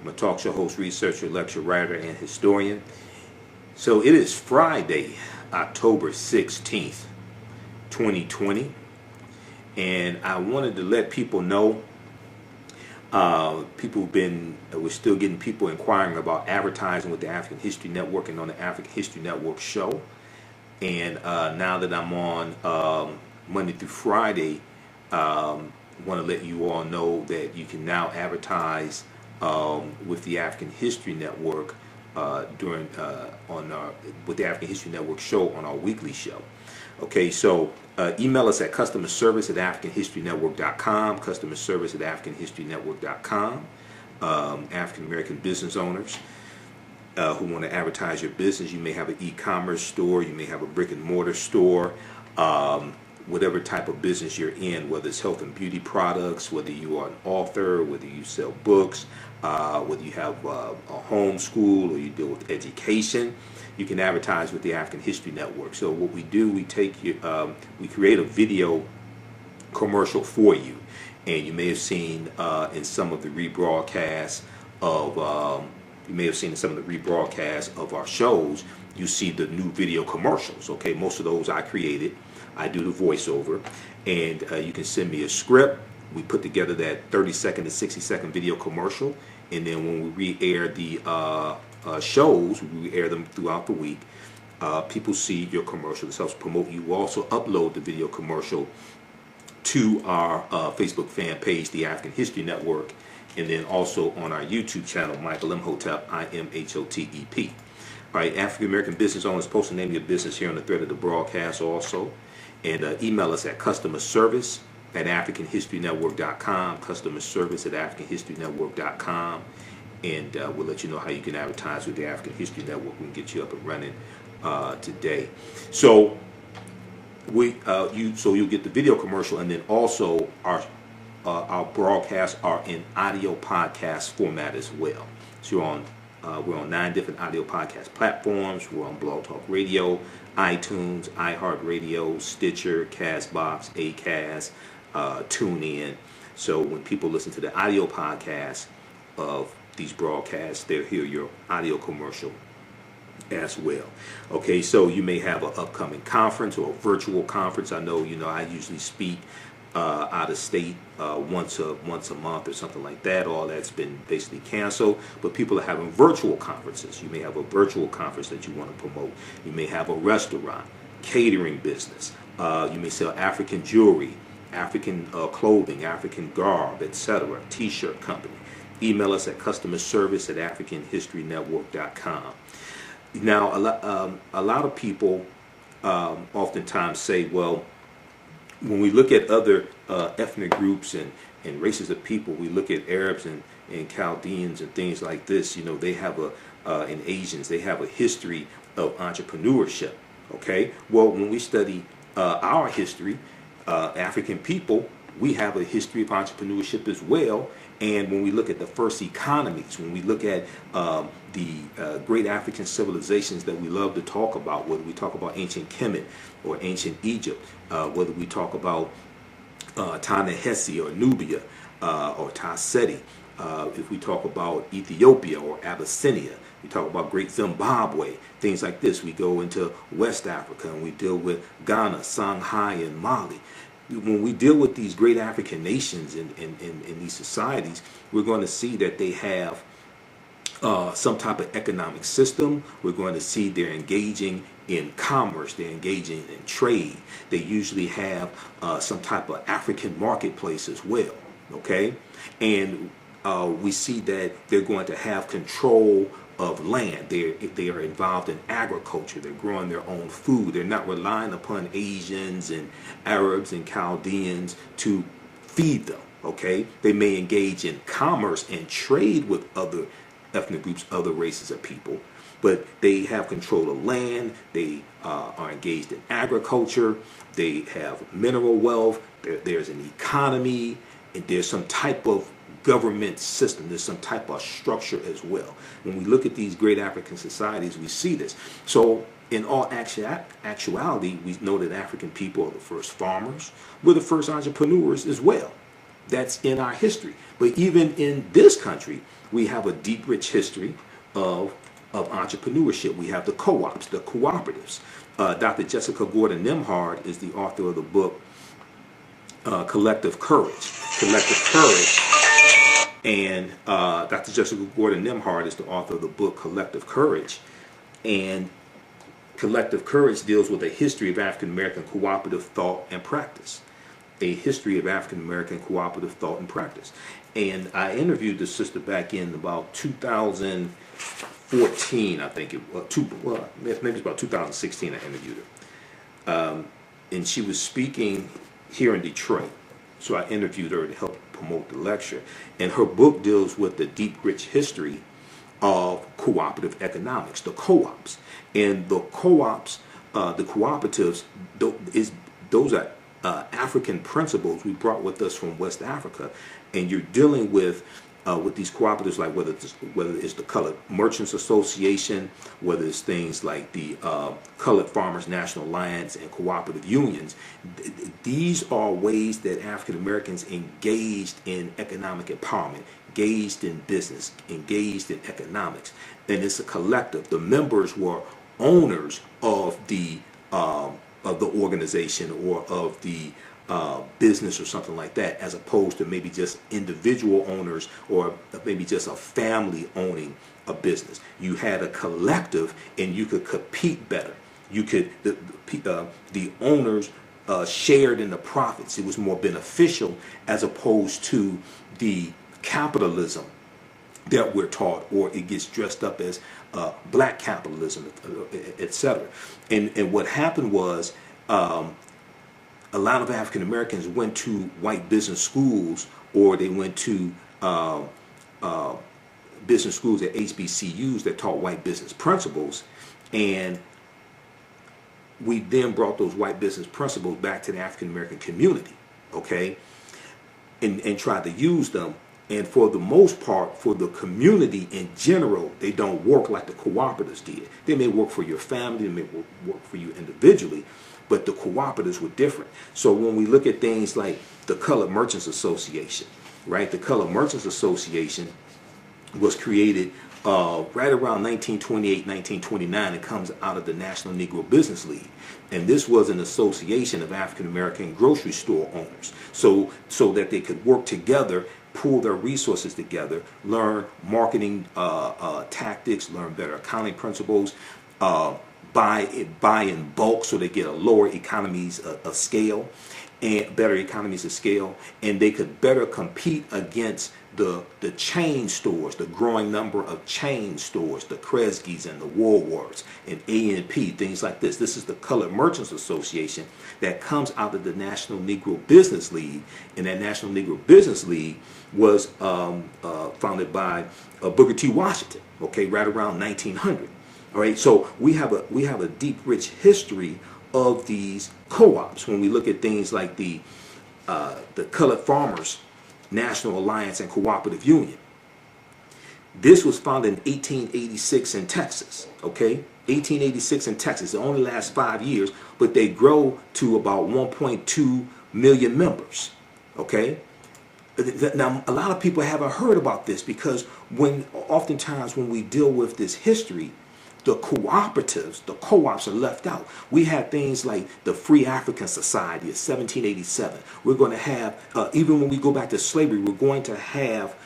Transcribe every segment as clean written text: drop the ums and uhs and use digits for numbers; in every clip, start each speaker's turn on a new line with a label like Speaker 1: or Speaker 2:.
Speaker 1: I'm a talk show host, researcher, lecturer, writer, and historian. So it is Friday, October 16th, 2020, and I wanted to let people know, we're still getting people inquiring about advertising with the African History Network and on the African History Network show. And now that I'm on Monday through Friday, want to let you all know that you can now advertise with the African History Network with the African History Network show on our weekly show. Okay, so email us at customerservice@africanhistorynetwork.com, customerservice@africanhistorynetwork.com. African American business owners who want to advertise your business. You may have an e-commerce store, you may have a brick and mortar store, whatever type of business you're in, whether it's health and beauty products, whether you are an author, whether you sell books, whether you have a home school or you deal with education, you can advertise with the African History Network. So what we do, we create a video commercial for you, and you may have seen in some of the rebroadcasts of our shows, you see the new video commercials. Okay, most of those I created. I do the voiceover, and you can send me a script. We put together that 30-second to 60-second video commercial, and then when we re-air the shows, we re-air them throughout the week. People see your commercial. This helps promote you. We also upload the video commercial to our Facebook fan page, the African History Network, and then also on our YouTube channel, Michael Imhotep, Imhotep. All right, African American business owners, post the name of your business here on the thread of the broadcast also. And email us at customerservice@africanhistorynetwork.com, customerservice@africanhistorynetwork.com, and we'll let you know how you can advertise with the African History Network. We can get you up and running today. So you'll get the video commercial, and then also our broadcasts are in audio podcast format as well. So we're on 9 different audio podcast platforms. We're on Blog Talk Radio, iTunes, iHeartRadio, Stitcher, Castbox, Acast, TuneIn. So when people listen to the audio podcast of these broadcasts, they'll hear your audio commercial as well. Okay, so you may have an upcoming conference or a virtual conference. I know, I usually speak out of state once a month or something like that. All that's been basically canceled, but people are having virtual conferences. You may have a virtual conference that you want to promote. You may have a restaurant, catering business. You may sell African jewelry, African clothing, African garb, etc. T-shirt company. Email us at customerservice@africanhistorynetwork.com. Now, a lot of people oftentimes say, well, when we look at other ethnic groups and races of people, we look at Arabs and Chaldeans and things like this. They have and Asians, they have a history of entrepreneurship. Okay, well, when we study our history, African people, we have a history of entrepreneurship as well. And when we look at the first economies, when we look at the great African civilizations that we love to talk about, whether we talk about ancient Kemet or ancient Egypt, whether we talk about Ta-Nehesi or Nubia or Ta-Seti, if we talk about Ethiopia or Abyssinia, we talk about Great Zimbabwe, things like this. We go into West Africa and we deal with Ghana, Songhai, and Mali. When we deal with these great African nations in these societies, we're going to see that they have some type of economic system. We're going to see they're engaging in commerce, they're engaging in trade. They usually have some type of African marketplace as well, okay? And we see that they're going to have control of land. They are involved in agriculture. They're growing their own food. They're not relying upon Asians and Arabs and Chaldeans to feed them, okay? They may engage in commerce and trade with other ethnic groups, other races of people, but they have control of land. They are engaged in agriculture. They have mineral wealth. There's an economy, and there's some type of government system. There's some type of structure as well. When we look at these great African societies, we see this. So in all actuality, we know that African people are the first farmers. We're the first entrepreneurs as well. that's in our history. But even in this country, we have a deep, rich history of entrepreneurship. We have the co-ops, the cooperatives. Dr. Jessica Gordon Nimhard is the author of the book Collective Courage. Collective Courage. And Dr. Jessica Gordon Nimhard is the author of the book Collective Courage. And Collective Courage deals with a history of African American cooperative thought and practice. A history of African American cooperative thought and practice. And I interviewed the sister back in about 2014, I think it was. Maybe it's about 2016 I interviewed her. And she was speaking here in Detroit. So I interviewed her to help promote the lecture. And her book deals with the deep, rich history of cooperative economics, the co-ops. And the co-ops, the cooperatives, those are African principles we brought with us from West Africa. And you're dealing with these cooperatives, like whether it's the Colored Merchants Association, whether it's things like the Colored Farmers National Alliance and cooperative unions. These are ways that African Americans engaged in economic empowerment, engaged in business, engaged in economics. And it's a collective. The members were owners of the organization or of the business or something like that, as opposed to maybe just individual owners or maybe just a family owning a business. You had a collective and you could compete better. You could, the owners shared in the profits. It was more beneficial as opposed to the capitalism that we're taught, or it gets dressed up as black capitalism, etc. And what happened was a lot of African Americans went to white business schools, or they went to business schools at HBCUs that taught white business principles, and we then brought those white business principles back to the African American community, okay, and tried to use them. And for the most part, for the community in general, they don't work like the cooperatives did. They may work for your family, they may work for you individually, but the cooperatives were different. So when we look at things like the Colored Merchants Association, right? The Colored Merchants Association was created right around 1928, 1929. It comes out of the National Negro Business League. And this was an association of African American grocery store owners, so that they could work together, pool their resources together, learn marketing tactics, learn better accounting principles, buy in bulk so they get a lower economies of scale and better economies of scale, and they could better compete against the chain stores, the growing number of chain stores, the Kresge's and the Woolworths and A&P, things like this. This is the Colored Merchants Association that comes out of the National Negro Business League, and that National Negro Business League was founded by Booker T. Washington, okay, right around 1900. All right, so we have a deep, rich history of these co-ops. When we look at things like the Colored Farmers National Alliance and Cooperative Union, this was founded in 1886 in Texas. Okay, 1886 in Texas. It only lasts 5 years, but they grow to about 1.2 million members. Okay. Now, a lot of people haven't heard about this because oftentimes when we deal with this history, the cooperatives, the co-ops are left out. We have things like the Free African Society of 1787. We're going to have, even when we go back to slavery, we're going to have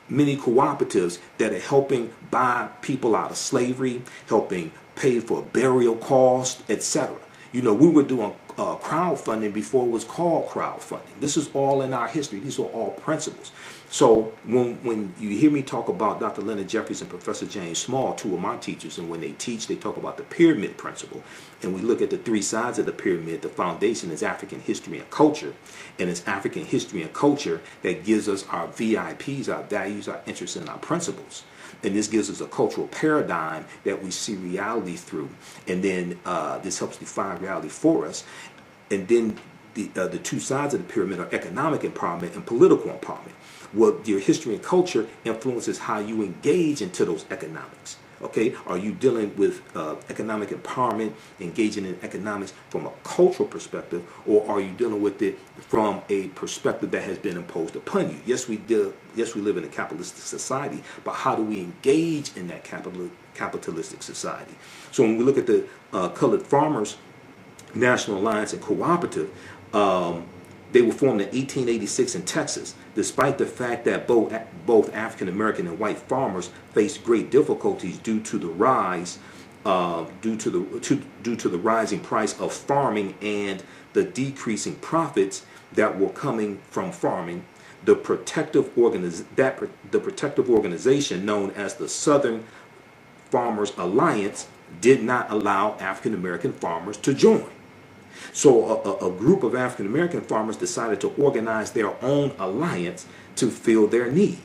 Speaker 1: many cooperatives that are helping buy people out of slavery, helping pay for burial costs, etc. You know, we were doing crowdfunding before it was called crowdfunding. This is all in our history. These are all principles. So when you hear me talk about Dr. Leonard Jeffries and Professor James Small, two of my teachers, and when they teach, they talk about the pyramid principle. And we look at the three sides of the pyramid. The foundation is African history and culture. And it's African history and culture that gives us our VIPs, our values, our interests, and our principles. And this gives us a cultural paradigm that we see reality through. And then this helps define reality for us. And then the two sides of the pyramid are economic empowerment and political empowerment. Well, your history and culture influences how you engage into those economics. Okay, are you dealing with economic empowerment, engaging in economics from a cultural perspective, or are you dealing with it from a perspective that has been imposed upon you? Yes, we do. Yes, we live in a capitalistic society, but how do we engage in that capitalistic society? So when we look at the Colored Farmers National Alliance and Cooperative, they were formed in 1886 in Texas, despite the fact that both African American and white farmers faced great difficulties due to the rising price of farming and the decreasing profits that were coming from farming. The protective organization known as the Southern Farmers Alliance did not allow African American farmers to join. So a group of African American farmers decided to organize their own alliance to fill their need.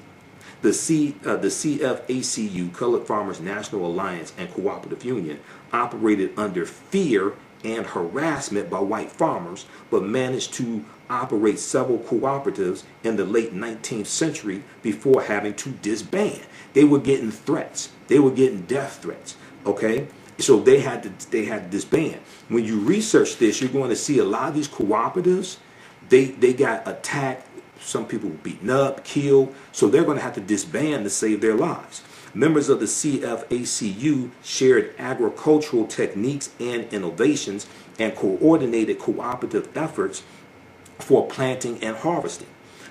Speaker 1: The CFACU, Colored Farmers National Alliance and Cooperative Union, operated under fear and harassment by white farmers, but managed to operate several cooperatives in the late 19th century before having to disband. They were getting threats. They were getting death threats. Okay? So they had to disband. When you research this, you're going to see a lot of these cooperatives, they got attacked. Some people were beaten up, killed. So they're going to have to disband to save their lives. Members of the CFACU shared agricultural techniques and innovations and coordinated cooperative efforts for planting and harvesting.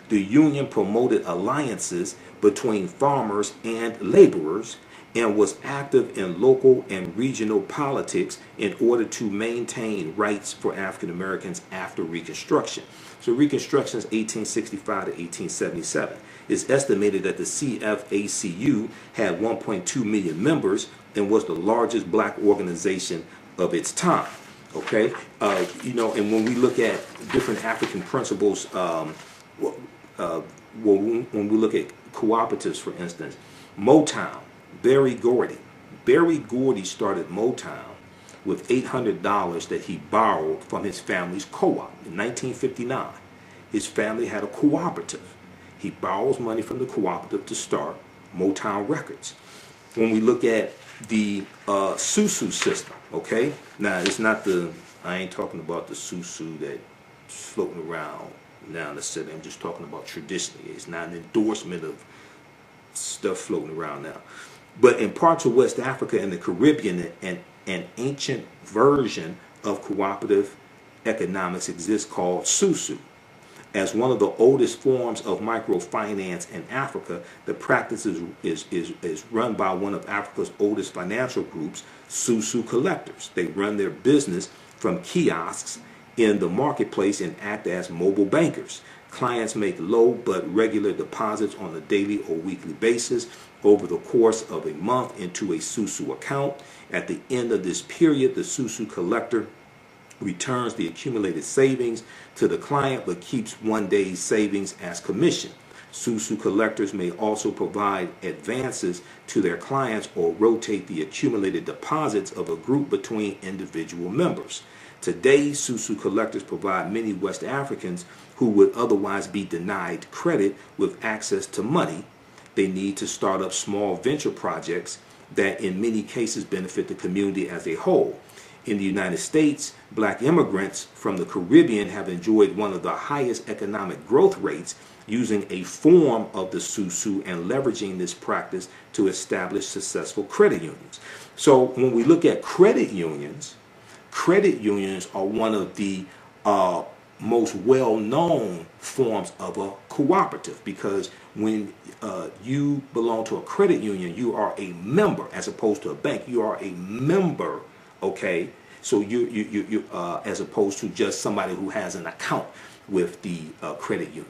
Speaker 1: The union promoted alliances between farmers and laborers and was active in local and regional politics in order to maintain rights for African Americans after Reconstruction. So Reconstruction is 1865 to 1877. It's estimated that the CFACU had 1.2 million members and was the largest black organization of its time. Okay, and when we look at different African principles, when we look at cooperatives, for instance, Motown. Berry Gordy started Motown with $800 that he borrowed from his family's co-op in 1959. His family had a cooperative. He borrows money from the cooperative to start Motown Records. When we look at the Susu system, okay? Now, I ain't talking about the Susu that's floating around now in the city. I'm just talking about traditionally. It's not an endorsement of stuff floating around now. But in parts of West Africa and the Caribbean, an ancient version of cooperative economics exists called Susu. As one of the oldest forms of microfinance in Africa, the practice is run by one of Africa's oldest financial groups, Susu collectors. They run their business from kiosks in the marketplace and act as mobile bankers. Clients make low but regular deposits on a daily or weekly basis over the course of a month into a Susu account. At the end of this period, the Susu collector returns the accumulated savings to the client but keeps one day's savings as commission. Susu collectors may also provide advances to their clients or rotate the accumulated deposits of a group between individual members. Today, Susu collectors provide many West Africans who would otherwise be denied credit with access to money. They need to start up small venture projects that in many cases benefit the community as a whole. In the United States, black immigrants from the Caribbean have enjoyed one of the highest economic growth rates using a form of the Susu and leveraging this practice to establish successful credit unions. So when we look at credit unions are one of the most well-known forms of a cooperative, because when you belong to a credit union, you are a member as opposed to a bank. You are a member, okay? So you as opposed to just somebody who has an account with the credit union,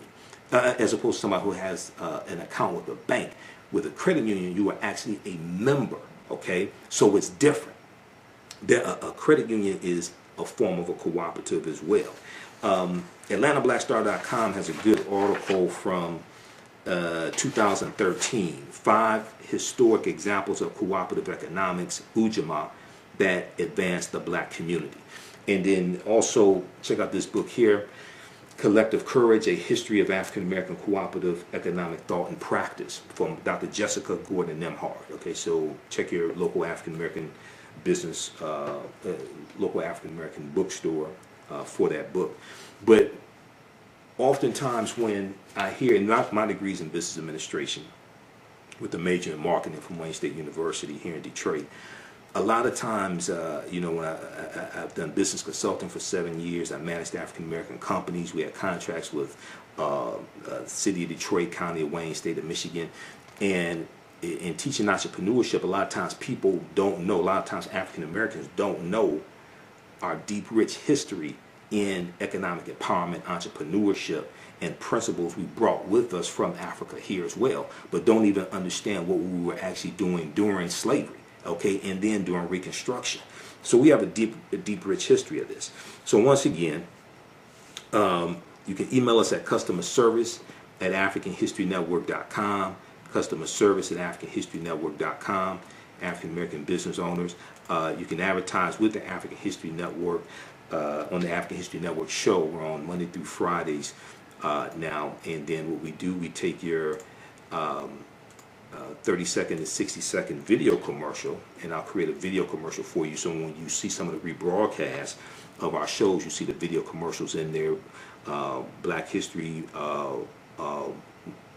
Speaker 1: as opposed to somebody who has an account with a bank. With a credit union, you are actually a member, okay? So it's different. A credit union is a form of a cooperative as well. AtlantaBlackStar.com has a good article from 2013, 5 historic examples of cooperative economics, Ujamaa, that advance the black community. And then also check out this book here, Collective Courage, A History of African American Cooperative Economic Thought and Practice from Dr. Jessica Gordon Nemhard. Okay, so check your local African American business, local African American bookstore for that book. But oftentimes when I hear, not my degrees in business administration with a major in marketing from Wayne State University here in Detroit, a lot of times, when I've done business consulting for 7 years, I managed African American companies. We had contracts with City of Detroit, County of Wayne, State of Michigan, and in teaching entrepreneurship, a lot of times people don't know. A lot of times African Americans don't know our deep, rich history in economic empowerment, entrepreneurship, and principles we brought with us from Africa here as well, but don't even understand what we were actually doing during slavery. Okay, and then during Reconstruction. So we have a deep, rich history of this. So once again, you can email us at customerservice@africanhistorynetwork.com, customerservice@africanhistorynetwork.com, African American business owners. You can advertise with the African History Network on the African History Network show. We're on Monday through Fridays now, and then what we do, we take your 30-second and 60-second video commercial, and I'll create a video commercial for you. So when you see some of the rebroadcasts of our shows, you see the video commercials in there. Black History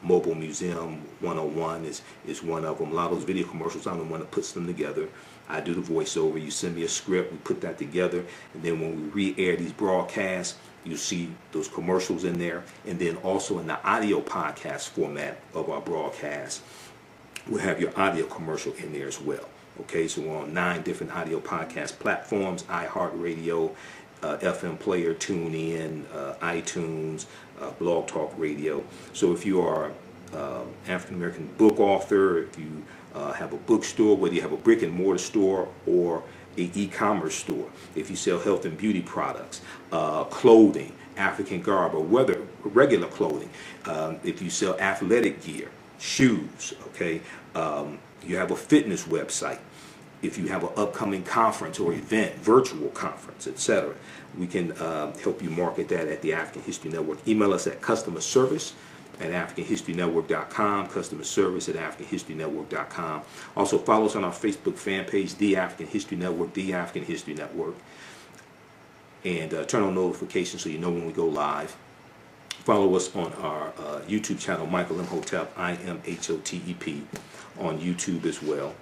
Speaker 1: Mobile Museum 101 is one of them. A lot of those video commercials, I'm the one that puts them together. I do the voiceover. You send me a script, we put that together, and then when we re-air these broadcasts, you see those commercials in there. And then also in the audio podcast format of our broadcast, we'll have your audio commercial in there as well. Okay, so we're on 9 different audio podcast platforms: iHeartRadio, FM Player, TuneIn, iTunes, Blog Talk Radio. So if you are African American book author, if you have a bookstore, whether you have a brick and mortar store or a e-commerce store, if you sell health and beauty products, clothing, African garb, or whether regular clothing, if you sell athletic gear, shoes, okay, you have a fitness website, if you have an upcoming conference or event, virtual conference, etc., we can help you market that at the African History Network. Email us at customerservice@africanhistorynetwork.com, customerservice@africanhistorynetwork.com. Also follow us on our Facebook fan page, The African History Network, The African History Network, and turn on notifications so you know when we go live. Follow us on our YouTube channel, Michael Imhotep, IMHOTEP, on YouTube as well.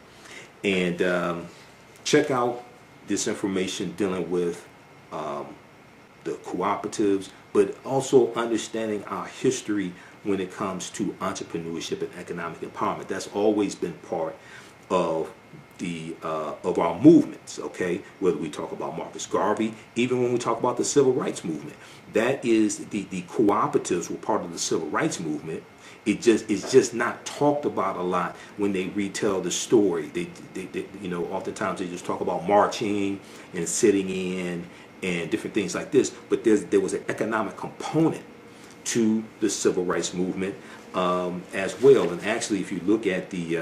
Speaker 1: And check out this information dealing with the cooperatives, but also understanding our history when it comes to entrepreneurship and economic empowerment. That's always been part of the of our movements, okay? Whether we talk about Marcus Garvey, even when we talk about the Civil Rights Movement, that is the cooperatives were part of the Civil Rights Movement. It's just not talked about a lot when they retell the story. They oftentimes they just talk about marching and sitting in and different things like this. But there was an economic component to the Civil Rights Movement as well. And actually, if you look at this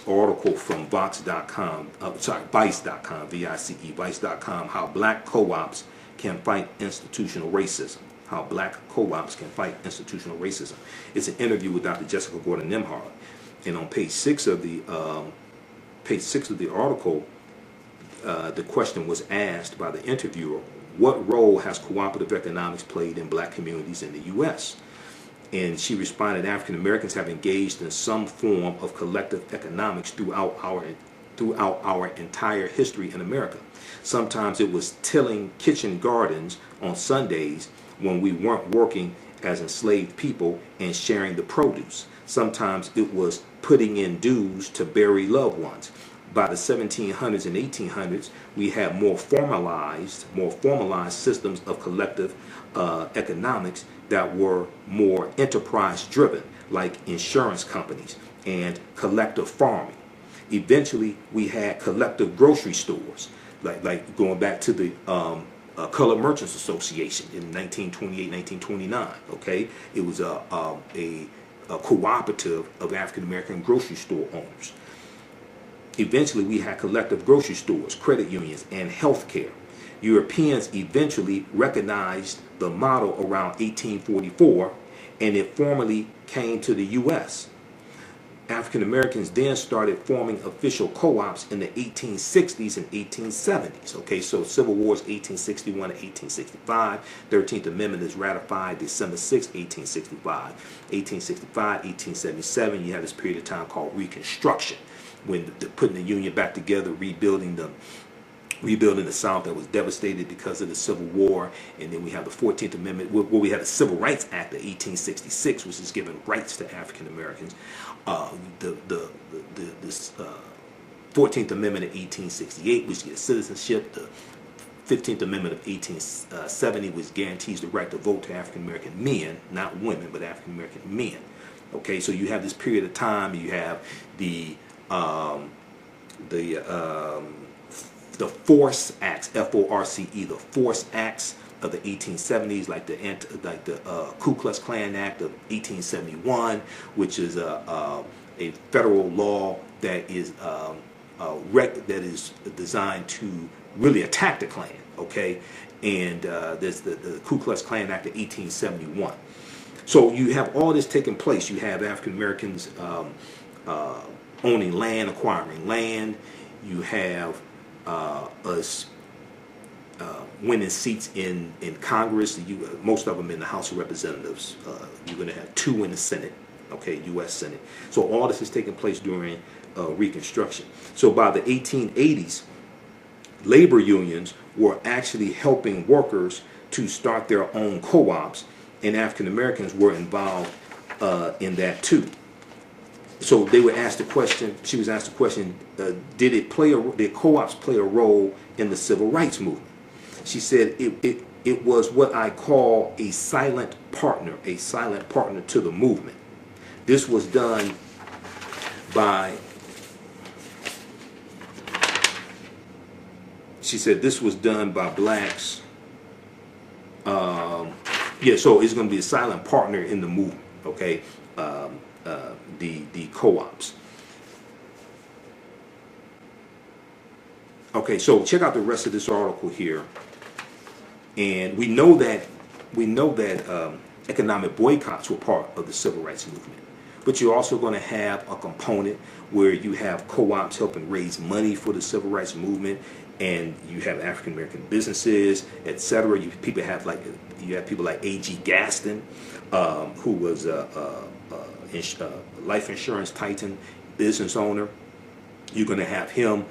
Speaker 1: article from Vice.com, Vice.com, how black co-ops can fight institutional racism. How black co-ops can fight institutional racism. It's an interview with Dr. Jessica Gordon Nemhard, and on page 6 of the article, the question was asked by the interviewer: what role has cooperative economics played in black communities in the U.S.? And she responded, African Americans have engaged in some form of collective economics throughout our entire history in America. Sometimes it was tilling kitchen gardens on Sundays when we weren't working as enslaved people and sharing the produce. Sometimes it was putting in dues to bury loved ones. By the 1700s and 1800s, we had more formalized systems of collective economics that were more enterprise driven, like insurance companies and collective farming. Eventually, we had collective grocery stores, like going back to the Colored Merchants Association in 1928, 1929. Okay, it was a cooperative of African American grocery store owners. Eventually, we had collective grocery stores, credit unions, and health care. Europeans eventually recognized the model around 1844, and it formally came to the U.S. African Americans then started forming official co-ops in the 1860s and 1870s. Okay, so Civil War is 1861 to 1865. 13th Amendment is ratified December 6, 1865. 1865, 1877, you have this period of time called Reconstruction, when putting the Union back together, rebuilding the South that was devastated because of the Civil War. And then we have the 14th Amendment, where we have the Civil Rights Act of 1866, which is giving rights to African Americans. The 14th Amendment of 1868, which gives citizenship. The 15th Amendment of 1870, which guarantees the right to vote to African American men, not women, but African American men. Okay, so you have this period of time. You have the Force Acts, F-O-R-C-E, the Force Acts of the 1870s, like the Ku Klux Klan Act of 1871, which is a federal law that is designed to really attack the Klan. Okay, and there's the Ku Klux Klan Act of 1871. So you have all this taking place. You have African Americans owning land, acquiring land. You have us winning seats in Congress. Most of them in the House of Representatives. You're going to have 2 in the Senate, okay, U.S. Senate. So all this is taking place during Reconstruction. So by the 1880s, labor unions were actually helping workers to start their own co-ops, and African Americans were involved in that too. So they were asked the question. She was asked the question: did co-ops play a role in the civil rights movement? She said it was what I call a silent partner to the movement. This was done by. She said this was done by blacks. So it's going to be a silent partner in the movement. Okay. The co-ops. Okay, so check out the rest of this article here, and we know that economic boycotts were part of the civil rights movement, but you're also going to have a component where you have co-ops helping raise money for the civil rights movement, and you have African American businesses, etc. You have people like A.G. Gaston, who was a life insurance titan, business owner. You're going to have him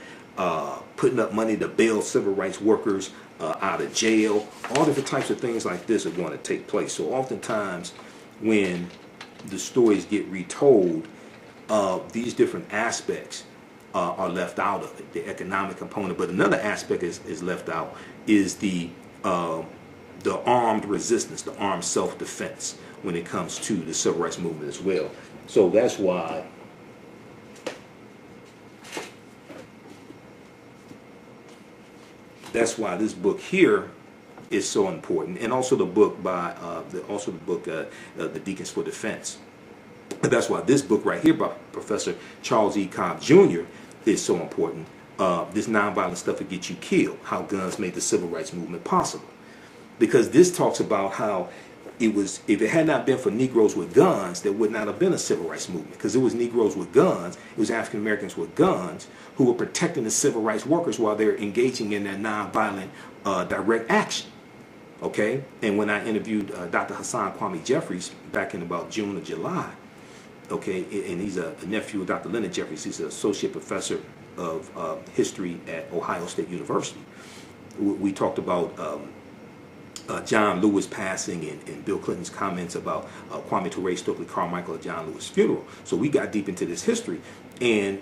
Speaker 1: putting up money to bail civil rights workers out of jail. All different types of things like this are going to take place. So oftentimes when the stories get retold, these different aspects are left out of it, the economic component. But another aspect is left out is the armed resistance, the armed self-defense when it comes to the civil rights movement as well. So that's why this book here is so important, and also the book by the Deacons for Defense. That's why this book right here by Professor Charles E. Cobb Jr. is so important. This nonviolent stuff that gets you killed, how guns made the civil rights movement possible. Because this talks about how if it had not been for Negroes with guns, there would not have been a civil rights movement. Because it was Negroes with guns, it was African Americans with guns who were protecting the civil rights workers while they're engaging in that nonviolent direct action. Okay? And when I interviewed Dr. Hassan Kwame Jeffries back in about June or July, okay, and he's a nephew of Dr. Leonard Jeffries. He's an associate professor of history at Ohio State University. We talked about John Lewis passing and Bill Clinton's comments about Kwame Ture, Stokely Carmichael at John Lewis' funeral. So we got deep into this history, and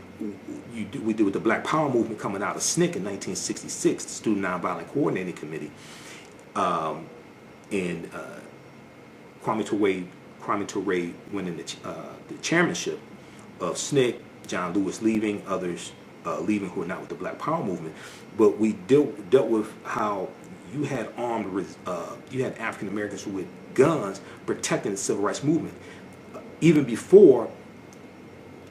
Speaker 1: we did with the Black Power movement coming out of SNCC in 1966, the Student Nonviolent Coordinating Committee, and Kwame Ture winning the chairmanship of SNCC, John Lewis leaving, others leaving who are not with the Black Power movement. But we dealt with how you had you had African Americans with guns protecting the civil rights movement. Even before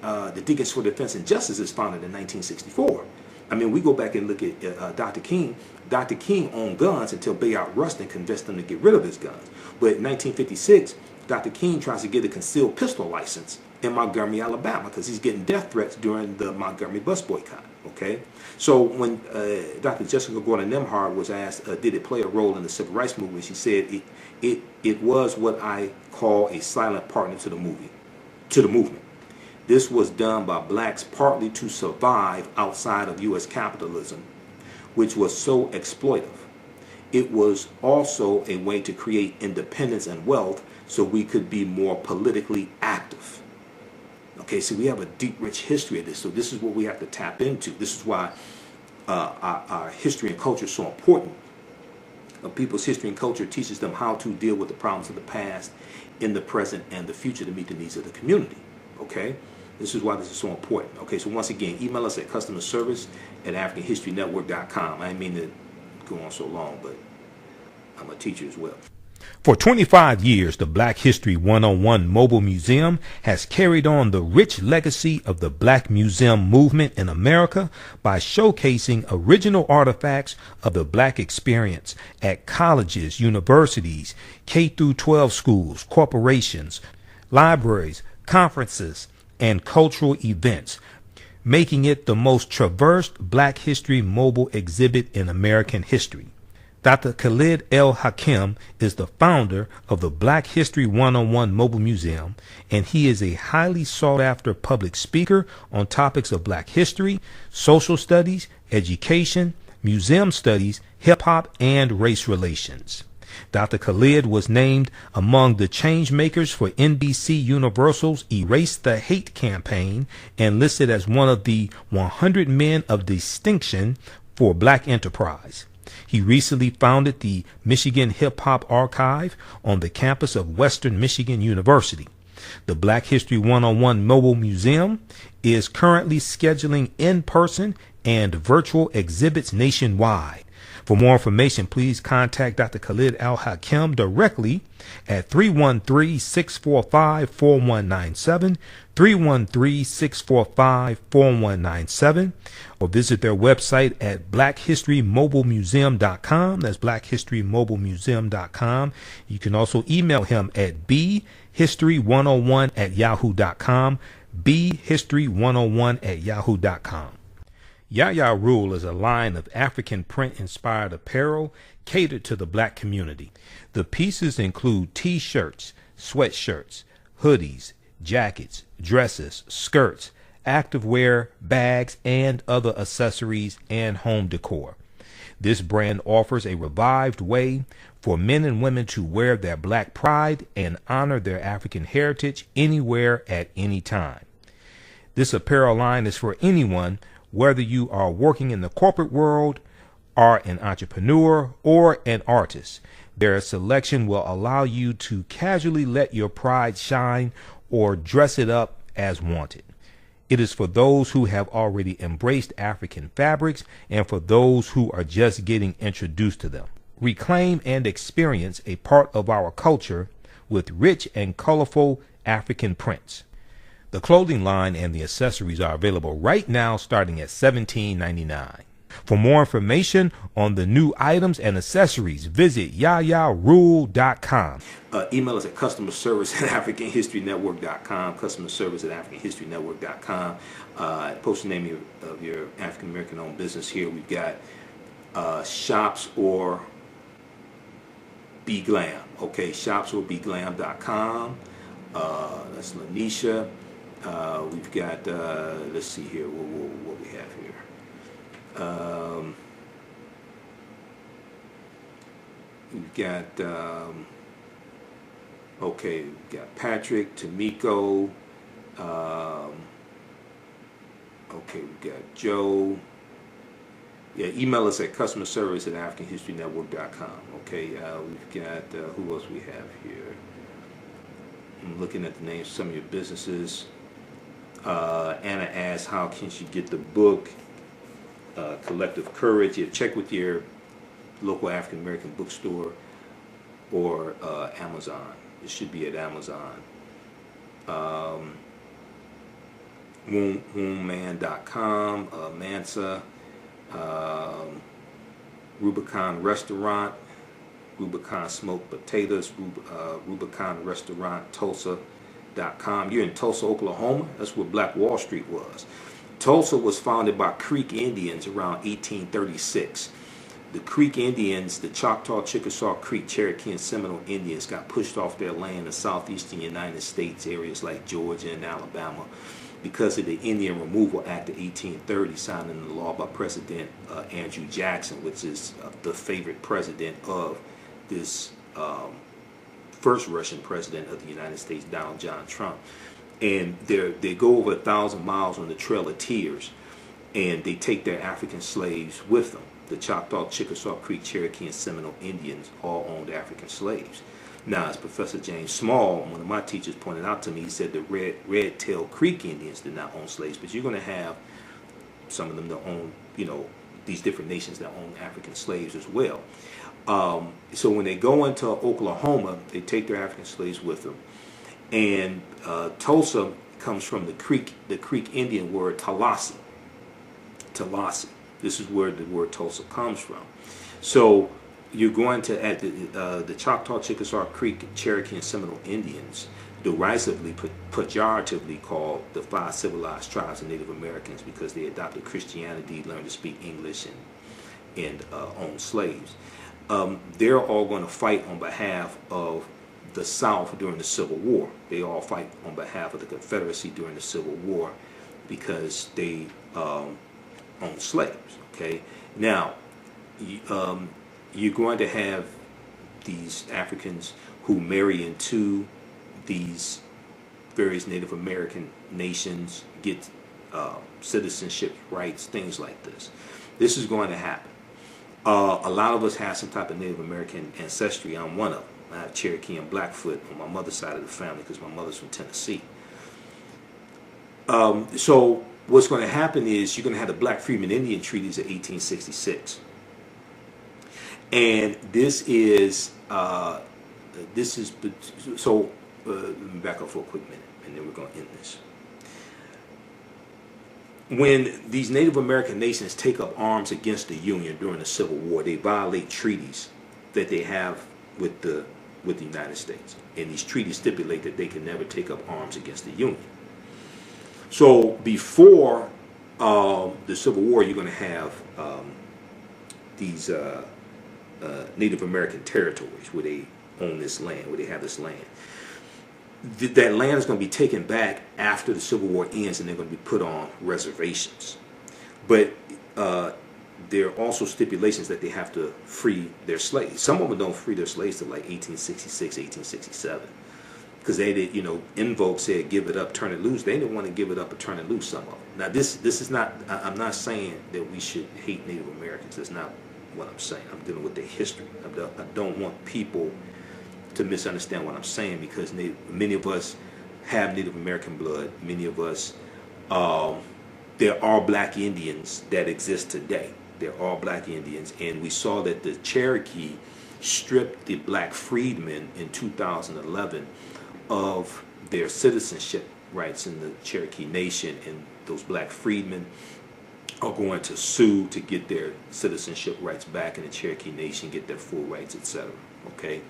Speaker 1: the Deacons for Defense and Justice is founded in 1964, I mean, we go back and look at Dr. King. Dr. King owned guns until Bayard Rustin convinced him to get rid of his guns. But in 1956, Dr. King tries to get a concealed pistol license in Montgomery, Alabama, because he's getting death threats during the Montgomery bus boycott. Okay, so when Dr. Jessica Gordon Nimhard was asked, did it play a role in the civil rights movement, she said it was what I call a silent partner to the movement. This was done by blacks partly to survive outside of U.S. capitalism, which was so exploitive. It was also a way to create independence and wealth so we could be more politically active. Okay, so we have a deep, rich history of this. So this is what we have to tap into. This is why our history and culture is so important. People's history and culture teaches them how to deal with the problems of the past in the present and the future to meet the needs of the community. Okay, this is why this is so important. Okay, so once again, email us at customerservice@AfricanHistoryNetwork.com. I didn't mean to go on so long, but I'm a teacher as well.
Speaker 2: For 25 years, the Black History 101 Mobile Museum has carried on the rich legacy of the Black Museum movement in America by showcasing original artifacts of the Black experience at colleges, universities, K-12 schools, corporations, libraries, conferences, and cultural events, making it the most traversed Black History mobile exhibit in American history. Dr. Khalid El Hakim is the founder of the Black History 101 Mobile Museum, and he is a highly sought-after public speaker on topics of Black history, social studies, education, museum studies, hip-hop, and race relations. Dr. Khalid was named among the change makers for NBC Universal's Erase the Hate campaign and listed as one of the 100 men of distinction for Black enterprise. He recently founded the Michigan Hip Hop Archive on the campus of Western Michigan University. The Black History 101 Mobile Museum is currently scheduling in-person and virtual exhibits nationwide. For more information, please contact Dr. Khalid Al Hakim directly at 313-645-4197, 313-645-4197, or visit their website at blackhistorymobilemuseum.com. That's blackhistorymobilemuseum.com. You can also email him at bhistory101@yahoo.com, bhistory101@yahoo.com. Ya Rule is a line of African print-inspired apparel catered to the Black community. The pieces include t-shirts, sweatshirts, hoodies, jackets, dresses, skirts, activewear, bags, and other accessories and home decor. This brand offers a revived way for men and women to wear their Black pride and honor their African heritage anywhere at any time. This apparel line is for anyone, whether you are working in the corporate world, are an entrepreneur, or an artist. Their selection will allow you to casually let your pride shine or dress it up as wanted. It is for those who have already embraced African fabrics and for those who are just getting introduced to them. Reclaim and experience a part of our culture with rich and colorful African prints. The clothing line and the accessories are available right now starting at $17.99. For more information on the new items and accessories, visit yayarule.com.
Speaker 1: Email us at customerservice@AfricanHistoryNetwork.com, customerservice@AfricanHistoryNetwork.com. Post the name of your African American owned business here. We've got shops or Be Glam. Okay, shops or BeGlam.com. That's Lanisha. We've got, let's see here, what we have here. We've got, okay, we've got Patrick, Tamiko, okay, we've got Joe. Yeah, email us at customerservice@AfricanHistoryNetwork.com. Okay, we've got, who else we have here? I'm looking at the names of some of your businesses. Anna asks, how can she get the book, Collective Courage? Yeah, check with your local African American bookstore or Amazon. It should be at Amazon. Wombman.com, Mansa. Rubicon Restaurant, Rubicon Smoked Potatoes, Rubicon Restaurant, Tulsa.com. You're in Tulsa, Oklahoma. That's where Black Wall Street was. Tulsa was founded by Creek Indians around 1836. The Creek Indians, the Choctaw, Chickasaw, Creek, Cherokee, and Seminole Indians got pushed off their land in southeastern United States, areas like Georgia and Alabama, because of the Indian Removal Act of 1830, signed into law by President Andrew Jackson, which is the favorite president of this first Russian president of the United States, Donald John Trump. And they go over 1,000 miles on the Trail of Tears, and they take their African slaves with them. The Choctaw, Chickasaw, Creek, Cherokee, and Seminole Indians all owned African slaves. Now, as Professor James Small, one of my teachers, pointed out to me, he said the Red-tailed Creek Indians did not own slaves, but you're going to have some of them that own, these different nations that own African slaves as well. So when they go into Oklahoma, they take their African slaves with them. And Tulsa comes from the Creek Indian word Tallahassee. Tallahassee. This is where the word Tulsa comes from. So you're going to, at the Choctaw, Chickasaw, Creek, Cherokee, and Seminole Indians, derisively, pejoratively called the 5 civilized tribes of Native Americans, because they adopted Christianity, learned to speak English, and owned slaves. They're all going to fight on behalf of the South during the Civil War. They all fight on behalf of the Confederacy during the Civil War because they owned slaves. Okay, now you're going to have these Africans who marry into these various Native American nations, get citizenship rights, things like this. This is going to happen. A lot of us have some type of Native American ancestry. I'm one of them. I have Cherokee and Blackfoot on my mother's side of the family because my mother's from Tennessee. So what's going to happen is you're going to have the Black Freedmen Indian Treaties of 1866. And this is, so let me back up for a quick minute, and then we're going to end this. When these Native American nations take up arms against the Union during the Civil War, they violate treaties that they have with the United States. And these treaties stipulate that they can never take up arms against the Union. So before the Civil War, you're going to have these Native American territories where they own this land, where they have this land. That land is going to be taken back after the Civil War ends, and they're going to be put on reservations. But there are also stipulations that they have to free their slaves. Some of them don't free their slaves till like 1866, 1867. Because they did, In Vogue said, give it up, turn it loose. They didn't want to give it up or turn it loose, some of them. Now, this is not, I'm not saying that we should hate Native Americans. That's not what I'm saying. I'm dealing with their history. I don't want people to misunderstand what I'm saying, because many of us have Native American blood. Many of us, there are black Indians that exist today. There are black Indians, and we saw that the Cherokee stripped the black freedmen in 2011 of their citizenship rights in the Cherokee Nation, and those black freedmen are going to sue to get their citizenship rights back in the Cherokee Nation, get their full rights, etc. Okay,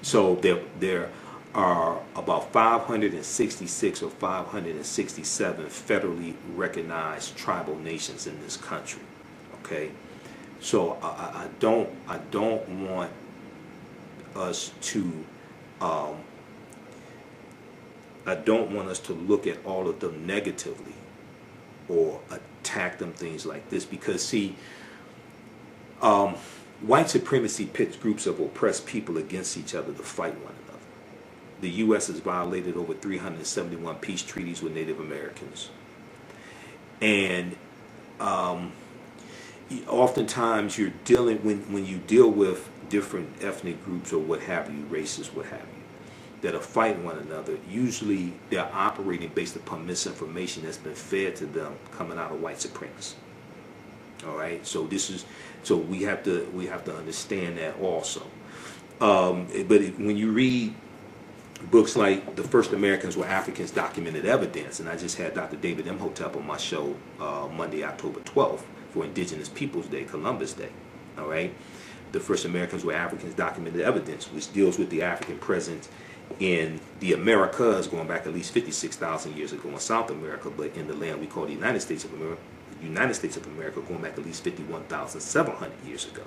Speaker 1: so there are about 566 or 567 federally recognized tribal nations in this country. Okay, so I don't want us to I don't want us to look at all of them negatively or attack them, things like this, because see, white supremacy pits groups of oppressed people against each other to fight one another. The U.S. has violated over 371 peace treaties with Native Americans, and oftentimes you're dealing, when you deal with different ethnic groups or what have you, races, what have you, that are fighting one another, usually they're operating based upon misinformation that's been fed to them coming out of white supremacy. All right, so we have to understand that also. But when you read books like The First Americans Were Africans, Documented Evidence, and I just had Dr. David Imhotep on my show Monday, October 12th for Indigenous Peoples Day, Columbus Day. All right. The first Americans were Africans, documented evidence, which deals with the African presence in the Americas going back at least 56,000 years ago in South America, but in the land we call the United States of America, going back at least 51,700 years ago.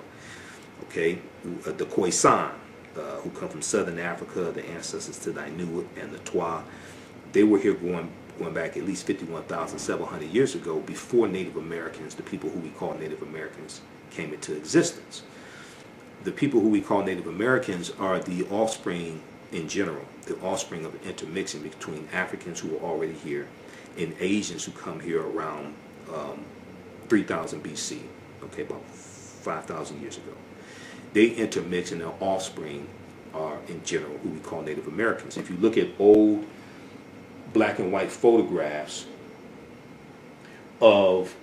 Speaker 1: Okay, the Khoisan, who come from southern Africa, the ancestors to the Inuit and the Twa, they were here going back at least 51,700 years ago, before Native Americans, the people who we call Native Americans, came into existence. The people who we call Native Americans are the offspring, in general, the offspring of intermixing between Africans who were already here and Asians who come here around 3000 BC, okay, about 5,000 years ago. They intermix, and their offspring are, in general, who we call Native Americans. If you look at old black and white photographs of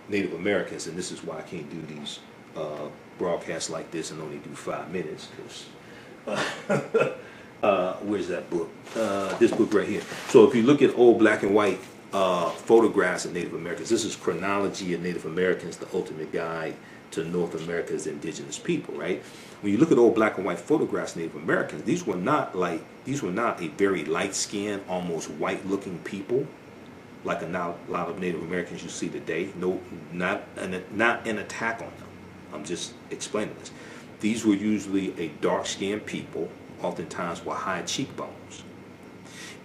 Speaker 1: Native Americans, and this is why I can't do these broadcasts like this and only do 5 minutes, because where's that book? This book right here. So if you look at old black and white photographs of Native Americans, this is Chronology of Native Americans, the ultimate guide to North America's indigenous people, right? When you look at old black and white photographs of Native Americans, these were not a very light-skinned, almost white-looking people, like a lot of Native Americans you see today. No, not an attack on them. I'm just explaining this. These were usually a dark-skinned people, oftentimes with high cheekbones.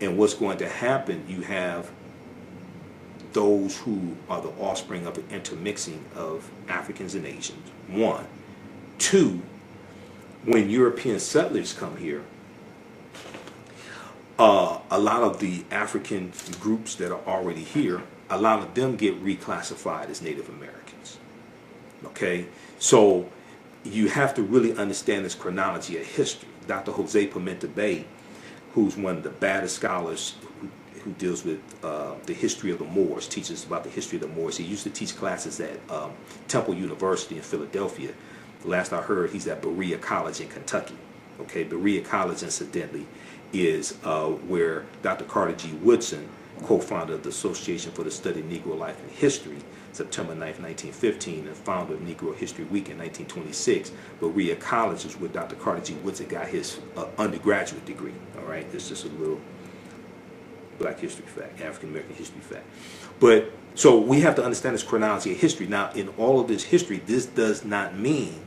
Speaker 1: And what's going to happen, you have those who are the offspring of the intermixing of Africans and Asians, one. Two, when European settlers come here, a lot of the African groups that are already here, a lot of them get reclassified as Native Americans. Okay? So you have to really understand this chronology of history. Dr. Jose Pimenta Bay, who's one of the baddest scholars who deals with the history of the Moors, teaches about the history of the Moors. He used to teach classes at Temple University in Philadelphia. Last I heard, he's at Berea College in Kentucky. Okay, Berea College, incidentally, is where Dr. Carter G. Woodson, co-founder of the Association for the Study of Negro Life and History, September 9th, 1915, and founder of Negro History Week in 1926. Berea College is where Dr. Carter G. Woodson got his undergraduate degree. All right, it's just a little Black history fact, African American history fact. But so we have to understand this chronology of history. Now, in all of this history, this does not mean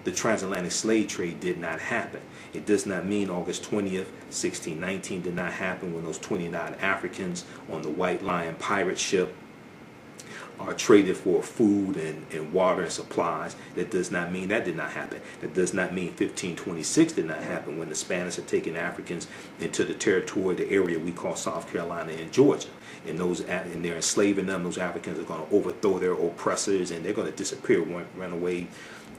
Speaker 1: the transatlantic slave trade did not happen. It does not mean August 20th, 1619 did not happen when those 29 Africans on the White Lion pirate ship are traded for food and water and supplies. That does not mean that did not happen. That does not mean 1526 did not happen when the Spanish had taken Africans into the territory, the area we call South Carolina and Georgia. And they're enslaving them. Those Africans are going to overthrow their oppressors, and they're going to disappear, run away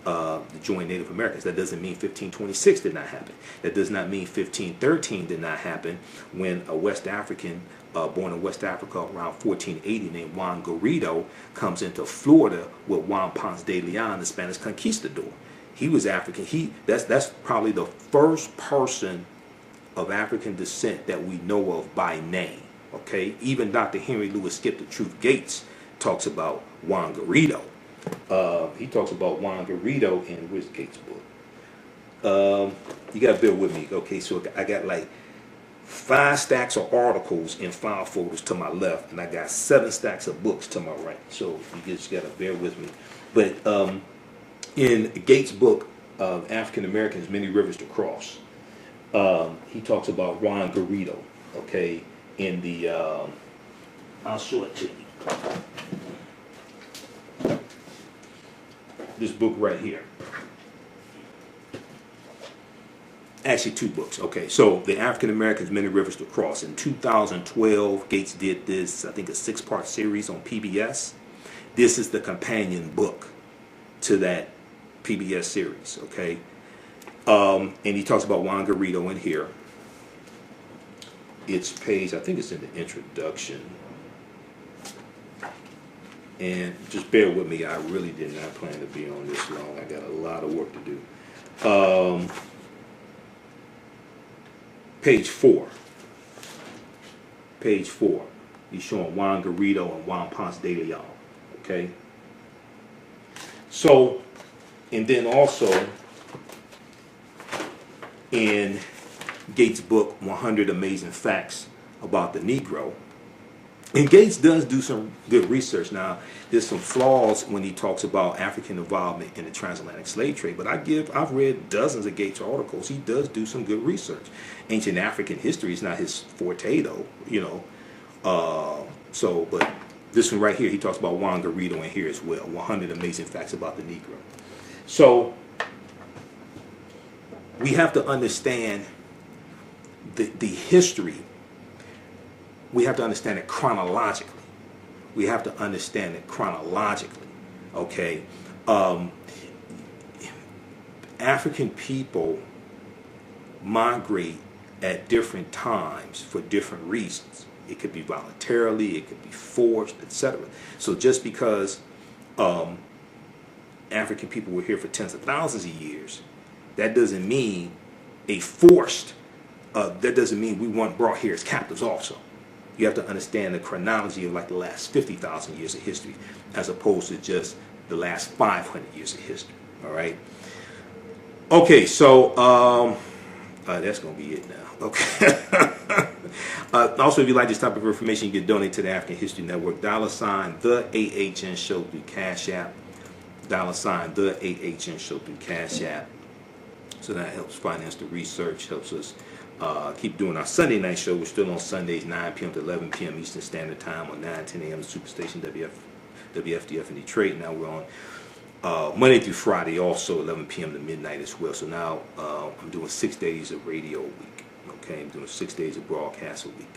Speaker 1: to join Native Americans. That doesn't mean 1526 did not happen. That does not mean 1513 did not happen when a West African born in West Africa around 1480 named Juan Garrido comes into Florida with Juan Ponce de Leon, the Spanish conquistador. He was African. That's probably the first person of African descent that we know of by name. Okay, even Dr. Henry Louis Skip the Truth Gates talks about Juan Garrido. He talks about Juan Garrido in where's Gates' book? You gotta bear with me. Okay, so I got like 5 stacks of articles in file folders to my left, and I got 7 stacks of books to my right. So you just gotta bear with me. But in Gates' book of African Americans, Many Rivers to Cross, he talks about Juan Garrido. Okay, in the I'll show it to you. This book right here. Actually, 2 books. Okay, so the African Americans, Many Rivers to Cross. In 2012, Gates did this, I think, a 6-part series on PBS. This is the companion book to that PBS series. Okay, and he talks about Juan Garrido in here. It's page, I think it's in the introduction. And just bear with me, I really did not plan to be on this long. I got a lot of work to do. Page 4. Page 4. He's showing Juan Garrido and Juan Ponce de Leon. Okay? So, and then also in Gates' book, 100 Amazing Facts About the Negro. And Gates does do some good research. Now, there's some flaws when he talks about African involvement in the transatlantic slave trade, but I've read dozens of Gates articles. He does do some good research. Ancient African history is not his forte, though, you know. But this one right here, he talks about Juan Garrido in here as well, 100 Amazing Facts About the Negro. So, we have to understand the history. We have to understand it chronologically. We have to understand it chronologically. Okay? African people migrate at different times for different reasons. It could be voluntarily, it could be forced, etc. So just because African people were here for tens of thousands of years, that doesn't mean that doesn't mean we weren't brought here as captives also. You have to understand the chronology of like the last 50,000 years of history as opposed to just the last 500 years of history. All right? Okay, so that's going to be it now. Okay. Also, if you like this type of information, you can donate to the African History Network. $ the AHN Show through Cash App. $ the AHN Show through Cash App. So that helps finance the research, helps us keep doing our Sunday night show. We're still on Sundays, 9 p.m. to 11 p.m. Eastern Standard Time on 9-10 a.m. Superstation WFDF in Detroit. Now we're on Monday through Friday, also 11 p.m. to midnight as well. So now I'm doing 6 days of radio a week. Okay, I'm doing 6 days of broadcast a week.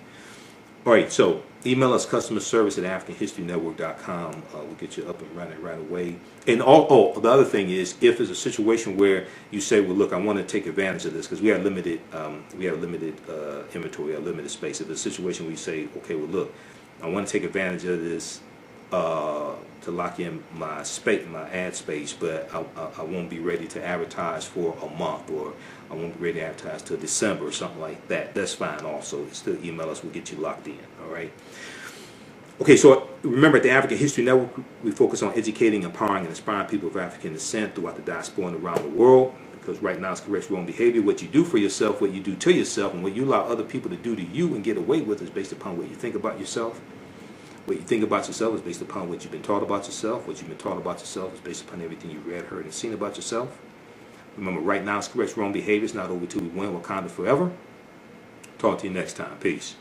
Speaker 1: All right, so email us customer service at AfricanHistoryNetwork.com. We'll get you up and running right away. And the other thing is, if there's a situation where you say, well, look, I want to take advantage of this because we have limited inventory, we have limited space. If it's a situation where you say, okay, well, look, I want to take advantage of this to lock in my ad space, but I won't be ready to advertise for a month, or I won't be ready to advertise till December or something like that. That's fine also. Still email us. We'll get you locked in. All right. Okay, so remember, at the African History Network, we focus on educating, empowering, and inspiring people of African descent throughout the diaspora and around the world. Because right now it's correct wrong behavior. What you do for yourself, what you do to yourself, and what you allow other people to do to you and get away with is based upon what you think about yourself. What you think about yourself is based upon what you've been taught about yourself. What you've been taught about yourself is based upon everything you read, heard, and seen about yourself. Remember, right now it's correct wrong behavior. It's not over till we win. Wakanda forever. Talk to you next time. Peace.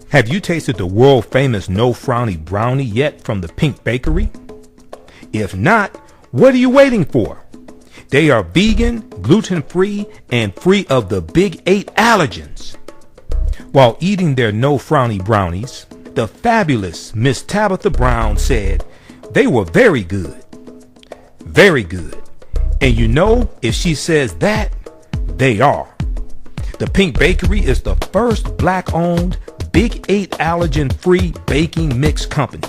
Speaker 2: Have you tasted the world famous No Frowny Brownie yet from the Pink Bakery? If not, what are you waiting for? They are vegan, gluten-free, and free of the big 8 allergens. While eating their No Frowny brownies, the fabulous Miss Tabitha Brown said they were very good. Very good. And you know, if she says that, they are. The Pink Bakery is the first black-owned, big 8 allergen-free baking mix company.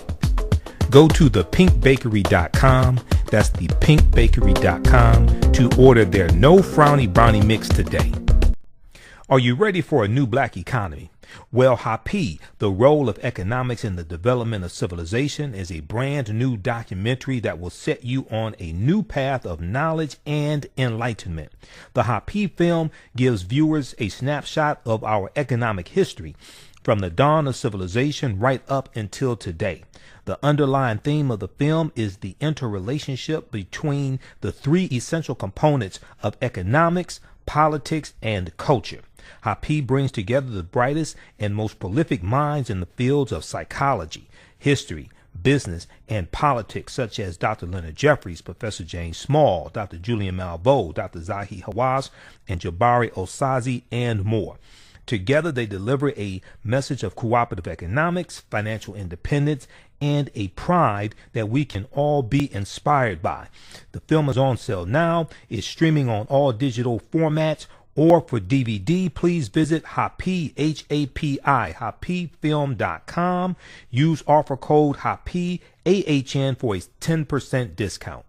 Speaker 2: Go to thepinkbakery.com, that's thepinkbakery.com, to order their No Frowny Brownie Mix today. Are you ready for a new black economy? Well, Happy, The Role of Economics in the Development of Civilization, is a brand new documentary that will set you on a new path of knowledge and enlightenment. The Happy film gives viewers a snapshot of our economic history from the dawn of civilization right up until today. The underlying theme of the film is the interrelationship between the 3 essential components of economics, politics, and culture. Happy brings together the brightest and most prolific minds in the fields of psychology, history, business, and politics, such as Dr. Leonard Jeffries, Professor James Small, Dr. Julian Malveaux, Dr. Zahi Hawass, and Jabari Osazi, and more. Together, they deliver a message of cooperative economics, financial independence, and a pride that we can all be inspired by. The film is on sale now. It's streaming on all digital formats, or for DVD, please visit Happy, H-A-P-I, happyfilm.com. Use offer code HAPPY, AHN, for a 10% discount.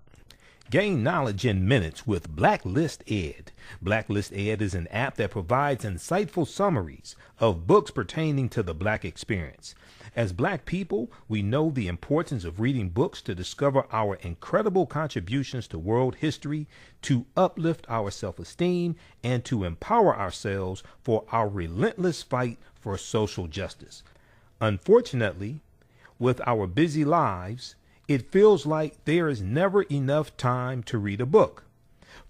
Speaker 2: Gain knowledge in minutes with Blacklist Ed. Blacklist Ed is an app that provides insightful summaries of books pertaining to the Black experience. As Black people, we know the importance of reading books to discover our incredible contributions to world history, to uplift our self-esteem, and to empower ourselves for our relentless fight for social justice. Unfortunately, with our busy lives, it feels like there is never enough time to read a book.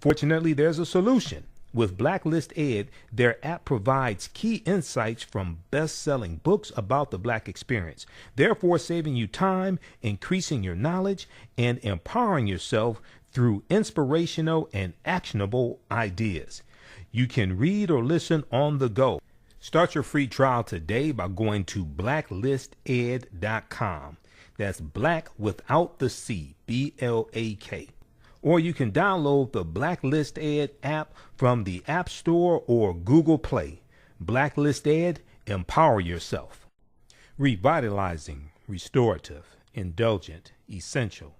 Speaker 2: Fortunately, there's a solution. With Blacklist Ed, their app provides key insights from best-selling books about the Black experience, therefore saving you time, increasing your knowledge, and empowering yourself through inspirational and actionable ideas. You can read or listen on the go. Start your free trial today by going to blacklisted.com. That's Black without the C, BLAK. Or you can download the Blacklist Ed app from the App Store or Google Play. Blacklist Ed, empower yourself. Revitalizing, restorative, indulgent, essential.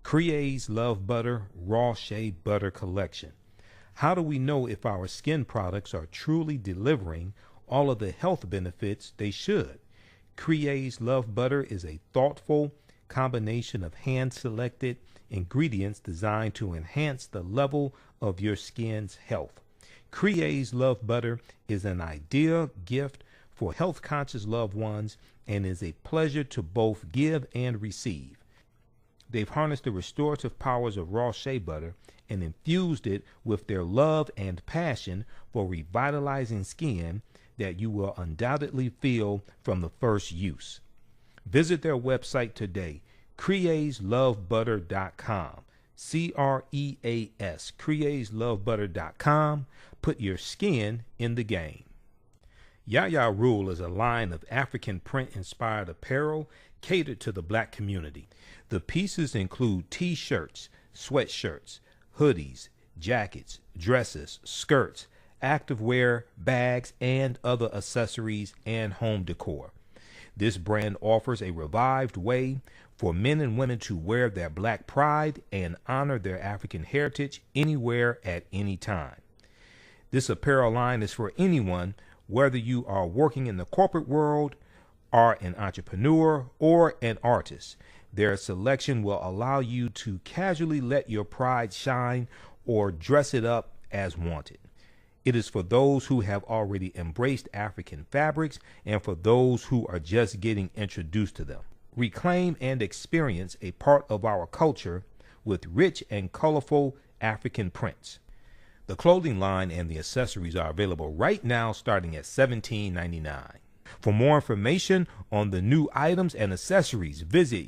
Speaker 2: Crea's Love Butter Raw Shea Butter Collection. How do we know if our skin products are truly delivering all of the health benefits they should? Crea's Love Butter is a thoughtful combination of hand-selected ingredients designed to enhance the level of your skin's health. Crea's Love Butter is an ideal gift for health-conscious loved ones and is a pleasure to both give and receive. They've harnessed the restorative powers of raw shea butter and infused it with their love and passion for revitalizing skin that you will undoubtedly feel from the first use. Visit their website today, creaslovebutter.com. CREAS, creaslovebutter.com. Put your skin in the game. Yaya Rule is a line of African print-inspired apparel catered to the Black community. The pieces include t-shirts, sweatshirts, hoodies, jackets, dresses, skirts, activewear, bags, and other accessories and home decor. This brand offers a revived way for men and women to wear their Black pride and honor their African heritage anywhere at any time. This apparel line is for anyone, whether you are working in the corporate world, are an entrepreneur, or an artist. Their selection will allow you to casually let your pride shine or dress it up as wanted. It is for those who have already embraced African fabrics and for those who are just getting introduced to them. Reclaim and experience a part of our culture with rich and colorful African prints. The clothing line and the accessories are available right now starting at $17.99. For more information on the new items and accessories, visit